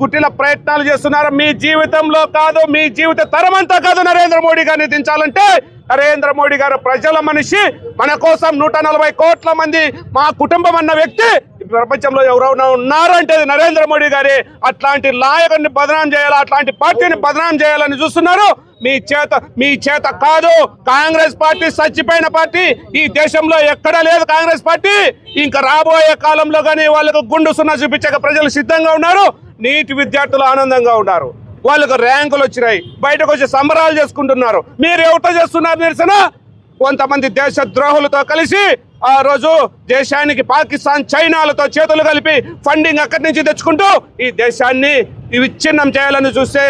కుటిల ప్రయత్నాలు చేస్తున్నారు. మీ జీవితంలో కాదు, మీ జీవిత తరమంతా కాదు నరేంద్ర మోడీ గారిని దించాలంటే నరేంద్ర మోడీ గారు ప్రజల మనిషి, మన కోసం 140 కోట్ల మంది మా కుటుంబం అన్న వ్యక్తి ప్రపంచంలో ఎవరైనా ఉన్నారంటే నరేంద్ర మోడీ గారి. అట్లాంటి నాయకుడిని బదనాం చేయాలి, అట్లాంటి పార్టీని బదనాం చేయాలని చూస్తున్నారు. మీ చేత కాదు. కాంగ్రెస్ పార్టీ చచ్చిపోయిన పార్టీ, ఈ దేశంలో ఎక్కడా లేదు కాంగ్రెస్ పార్టీ. ఇంకా రాబోయే కాలంలో కానీ వాళ్ళకు గుండు సున్నా చూపించక ప్రజలు సిద్ధంగా ఉన్నారు. నీటి విద్యార్థులు ఆనందంగా ఉన్నారు, వాళ్ళకు ర్యాంకులు వచ్చినాయి, బయటకు వచ్చి సంబరాలు చేసుకుంటున్నారు. మీరు ఎవరితో చేస్తున్నారు నిరసన? కొంతమంది దేశ ద్రోహులతో కలిసి ఆ రోజు దేశానికి పాకిస్తాన్, చైనాలతో చేతులు కలిపి ఫండింగ్ అక్కడి నుంచి తెచ్చుకుంటూ ఈ దేశాన్ని విచ్ఛిన్నం చేయాలని చూస్తే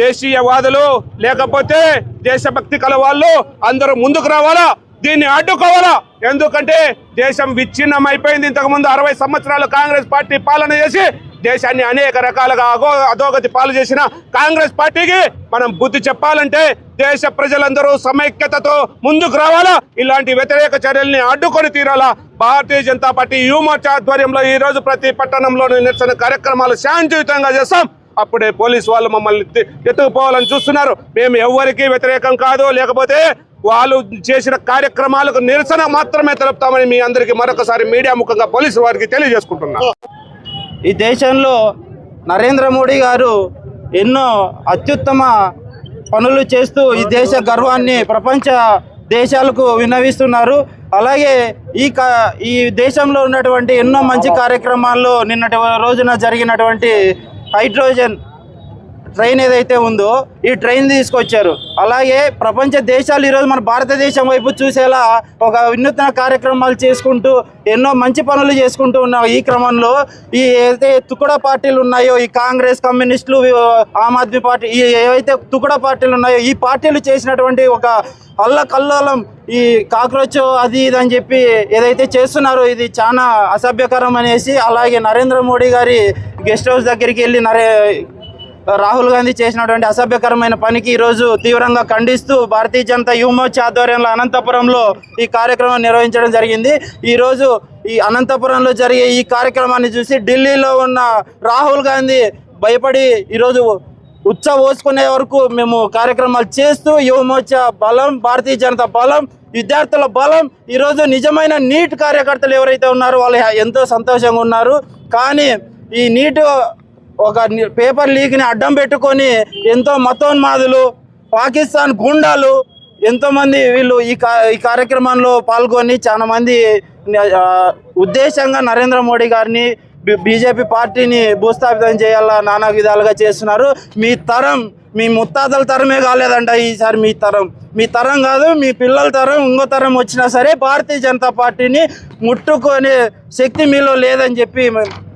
దేశీయవాదులు లేకపోతే దేశభక్తి కల వాళ్ళు అందరూ ముందుకు రావాలా, దీన్ని అడ్డుకోవాలా. ఎందుకంటే దేశం విచ్ఛిన్నం అయిపోయింది. ఇంతకుముందు 60 సంవత్సరాలు కాంగ్రెస్ పార్టీ పాలన చేసి దేశాన్ని అనేక రకాలుగా అధోగతి పాలు చేసిన కాంగ్రెస్ పార్టీకి మనం బుద్ధి చెప్పాలంటే దేశ ప్రజలందరూ సమైక్యతతో ముందుకు రావాలా. ఇలాంటి వ్యతిరేక చర్యల్ని అడ్డుకొని తీరాలా. భారతీయ జనతా పార్టీ యువమోర్చా ఆధ్వర్యంలో ఈ రోజు ప్రతి పట్టణంలోని నిరసన కార్యక్రమాలు శాంతియుతంగా చేస్తాం. అప్పుడే పోలీసు వాళ్ళు మమ్మల్ని ఎత్తుకుపోవాలని చూస్తున్నారు. మేము ఎవరికి వ్యతిరేకం కాదు, లేకపోతే వాళ్ళు చేసిన కార్యక్రమాలకు నిరసన మాత్రమే తెలుపుతామని మీ అందరికీ మరొకసారి మీడియా ముఖంగా పోలీసు వారికి తెలియజేసుకుంటున్నాం. ఈ దేశంలో నరేంద్ర మోడీ గారు ఎన్నో అత్యుత్తమ పనులు చేస్తూ ఈ దేశ గర్వాన్ని ప్రపంచ దేశాలకు విన్నవిస్తున్నారు. అలాగే ఈ దేశంలో ఉన్నటువంటి ఎన్నో మంచి కార్యక్రమాల్లో నిన్నటి రోజున జరిగినటువంటి హైడ్రోజన్ ట్రైన్ ఏదైతే ఉందో ఈ ట్రైన్ తీసుకొచ్చారు. అలాగే ప్రపంచ దేశాలు ఈరోజు మన భారతదేశం వైపు చూసేలా ఒక వినూత్న కార్యక్రమాలు చేసుకుంటూ ఎన్నో మంచి పనులు చేసుకుంటూ ఉన్న ఈ క్రమంలో ఈ ఏదైతే తుకుడా పార్టీలు ఉన్నాయో, ఈ కాంగ్రెస్, కమ్యూనిస్టులు, ఆమ్ ఆద్మీ పార్టీ, ఈ ఏవైతే తుకుడా పార్టీలు ఉన్నాయో ఈ పార్టీలు చేసినటువంటి ఒక అల్లకల్లోలం, ఈ కాక్రోచ్ అది ఇది అని చెప్పి ఏదైతే చేస్తున్నారో ఇది చాలా అసభ్యకరం అనేసి, అలాగే నరేంద్ర మోడీ గారి గెస్ట్ హౌస్ దగ్గరికి వెళ్ళి రాహుల్ గాంధీ చేసినటువంటి అసభ్యకరమైన పనికి ఈరోజు తీవ్రంగా ఖండిస్తూ భారతీయ జనతా యువమోర్చా ఆధ్వర్యంలో అనంతపురంలో ఈ కార్యక్రమం నిర్వహించడం జరిగింది. ఈరోజు ఈ అనంతపురంలో జరిగే ఈ కార్యక్రమాన్ని చూసి ఢిల్లీలో ఉన్న రాహుల్ గాంధీ భయపడి ఈరోజు పోసుకునే వరకు మేము కార్యక్రమాలు చేస్తూ యువమోర్చా బలం, భారతీయ జనతా బలం, విద్యార్థుల బలం, ఈరోజు నిజమైన నీట్ కార్యకర్తలు ఎవరైతే ఉన్నారో వాళ్ళు ఎంతో సంతోషంగా ఉన్నారు. కానీ ఈ నీట్ ఒక పేపర్ లీక్ని అడ్డం పెట్టుకొని ఎంతో మతోన్మాదులు, పాకిస్తాన్ గుండాలు ఎంతోమంది వీళ్ళు ఈ కార్యక్రమంలో పాల్గొని చాలా మంది ఉద్దేశంగా నరేంద్ర మోడీ గారిని, బీజేపీ పార్టీని భూస్థాపితం చేయాలా నానా విధాలుగా చేస్తున్నారు. మీ తరం, మీ ముత్తాతల తరమే కాలేదంట ఈసారి మీ తరం కాదు, మీ పిల్లల తరం, ఇంకో తరం వచ్చినా సరే భారతీయ జనతా పార్టీని ముట్టుకునే శక్తి మీలో లేదని చెప్పి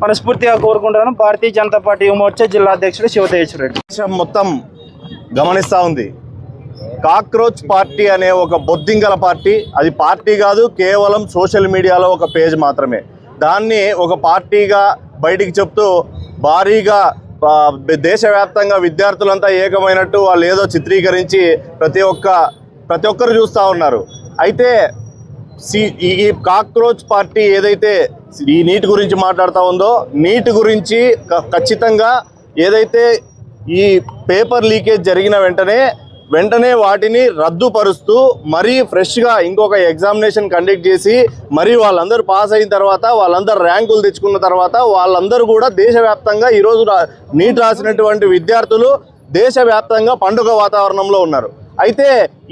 మనస్ఫూర్తిగా కోరుకుంటున్నాను. భారతీయ జనతా పార్టీ యువమోర్చా జిల్లా అధ్యక్షుడు శివతేజ్ రెడ్డి. దేశం మొత్తం గమనిస్తూ ఉంది. కాక్రోచ్ పార్టీ అనే ఒక బొద్దింకల పార్టీ, అది పార్టీ కాదు, కేవలం సోషల్ మీడియాలో ఒక పేజ్ మాత్రమే. దాన్ని ఒక పార్టీగా బయటికి చెప్తూ భారీగా దేశవ్యాప్తంగా విద్యార్థులంతా ఏకమైనట్టు వాళ్ళు ఏదో చిత్రీకరించి ప్రతి ఒక్కరు చూస్తూ ఉన్నారు. అయితే ఈ కాక్రోచ్ పార్టీ ఏదైతే ఈ నీట్ గురించి మాట్లాడుతూ ఉందో, నీట్ గురించి ఖచ్చితంగా ఏదైతే ఈ పేపర్ లీకేజ్ జరిగిన వెంటనే వాటిని రద్దుపరుస్తూ మరీ ఫ్రెష్గా ఇంకొక ఎగ్జామినేషన్ కండక్ట్ చేసి మరీ వాళ్ళందరూ పాస్ అయిన తర్వాత, వాళ్ళందరూ ర్యాంకులు తెచ్చుకున్న తర్వాత వాళ్ళందరూ కూడా దేశవ్యాప్తంగా ఈరోజు నీట్ రాసినటువంటి విద్యార్థులు దేశవ్యాప్తంగా పండుగ వాతావరణంలో ఉన్నారు. అయితే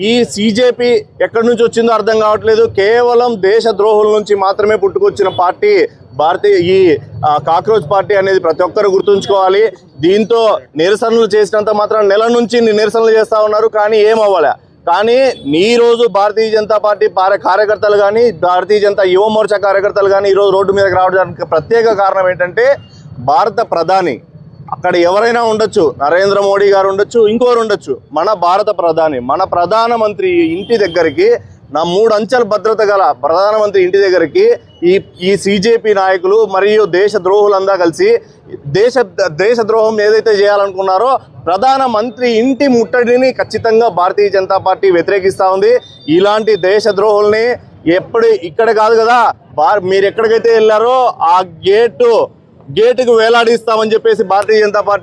ఈ సీజేపీ ఎక్కడి నుంచి వచ్చిందో అర్థం కావట్లేదు. కేవలం దేశ ద్రోహుల నుంచి మాత్రమే పుట్టుకొచ్చిన పార్టీ ఈ కాక్రోచ్ పార్టీ అనేది ప్రతి ఒక్కరు గుర్తుంచుకోవాలి. దీంతో నిరసనలు చేసినంత మాత్రం నెల నుంచి నిరసనలు చేస్తూ ఉన్నారు, కానీ ఏమవ్వాలి. కానీ ఈ రోజు భారతీయ జనతా పార్టీ కార్యకర్తలు కానీ, భారతీయ జనతా యువ మోర్చా కార్యకర్తలు కానీ ఈరోజు రోడ్డు మీదకి రావడానికి ప్రత్యేక కారణం ఏంటంటే, భారత ప్రధాని అక్కడ ఎవరైనా ఉండొచ్చు, నరేంద్ర మోడీ గారు ఉండొచ్చు, ఇంకోరు ఉండొచ్చు, మన భారత ప్రధాని, మన ప్రధానమంత్రి ఇంటి దగ్గరికి, నా 3 అంచెల భద్రత గల ప్రధానమంత్రి ఇంటి దగ్గరికి ఈ సీజేపీ నాయకులు మరియు దేశ ద్రోహులంతా కలిసి దేశ ద్రోహం ఏదైతే చేయాలనుకున్నారో ప్రధానమంత్రి ఇంటి ముట్టడిని ఖచ్చితంగా భారతీయ జనతా పార్టీ వ్యతిరేకిస్తూ ఉంది. ఇలాంటి దేశ ద్రోహుల్ని ఇక్కడ కాదు కదా, మీరు ఎక్కడికైతే వెళ్ళారో ఆ గేటు గేటుకు వేలాడిస్తామని చెప్పేసి భారతీయ జనతా పార్టీ